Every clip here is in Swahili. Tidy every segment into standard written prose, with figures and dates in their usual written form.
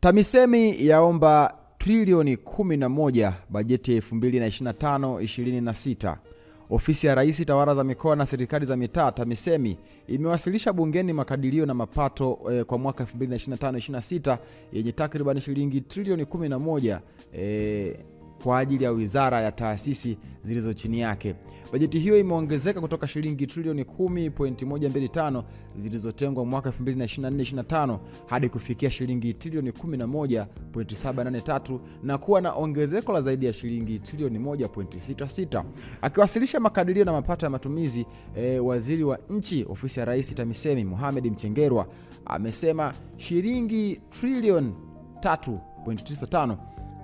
TAMISEMI yaomba trilioni 11 bajeti ya 2025-26. Ofisi ya Rais Tawala za Mikoa na Serikali za Mitaa TAMISEMI imewasilisha bungeni makadirio na mapato kwa mwaka 2025-26 yenye takriban shilingi trilioni 11 kwa ajili ya wizara ya taasisi zilizo chini yake. Bajeti hiyo imeongezeka kutoka shilingi trilioni 10.125 zilizotengwa mwaka 2024-25 hadi kufikia shilingi trilioni 11.783 na kuwa na ongezeko la zaidi ya shilingi trilioni 1.66. Akiwasilisha makadirio na mapato ya matumizi, waziri wa nchi ofisi ya Rais TAMISEMI Mohamed Mchengerwa amesema shilingi trilioni 3.95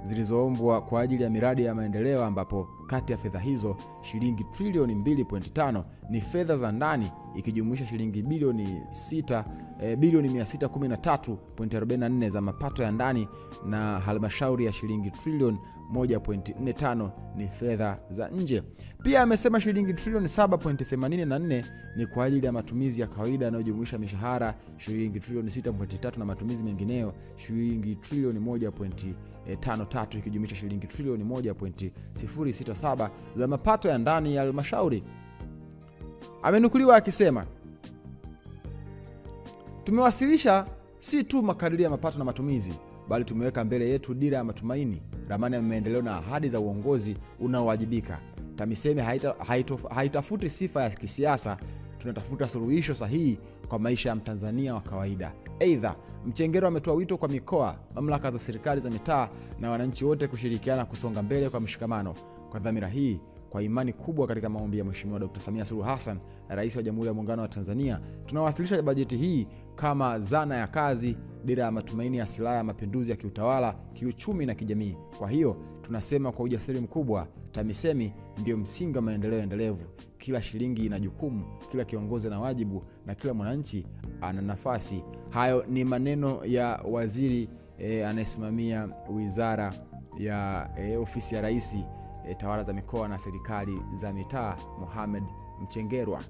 zilizoombwa kwa ajili ya miradi ya maendeleo, ambapo kati ya fedha hizo shilingi trilioni 2.5 ni fedha za ndani ikijumuisha shilingi bilioni 613.44 za mapato ya ndani na halmashauri ya shilingi trilioni 1.45 ni fedha za nje. Pia amesema shilingi trilioni 7.84 ni kwa ajili ya matumizi ya kawaida yanayojumuisha mishahara, shilingi trilioni 6.3 na matumizi mengineyo shilingi trilioni 1.53 ikijumuisha shilingi trilioni 1.067 za mapato ya ndani ya halmashauri. Amenukuliwa akisema, tumewasilisha si tu makadirio ya mapato na matumizi, bali tumeweka mbele yetu dira ya matumaini, ramani ya maendeleo na ahadi za uongozi unaowajibika. TAMISEMI haitafuti sifa ya kisiasa, tunatafuta suluhisho sahihi kwa maisha ya Mtanzania wa kawaida. Aidha, Mchengerwa ametoa wito kwa mikoa, mamlaka za serikali za mitaa na wananchi wote kushirikiana kusonga mbele kwa mshikamano. Kwa dhamira hii, kwa imani kubwa katika maombi ya Mheshimiwa Dr. Samia Suluhu Hassan, Rais wa Jamhuri ya Muungano wa Tanzania, tunawasilisha bajeti hii kama zana ya kazi, dira ya matumaini ya silaha ya mapinduzi ya kiutawala, kiuchumi na kijamii. Kwa hiyo, tunasema kwa ujasiri mkubwa, TAMISEMI ndio msingi wa maendeleo endelevu. Kila shilingi ina jukumu, kila kiongozi na wajibu, na kila mwananchi ana nafasi. Hayo ni maneno ya waziri anayesimamia wizara ya ofisi ya Rais Tawala za Mikoa na Serikali za Mitaa Mohamed Mchengerwa.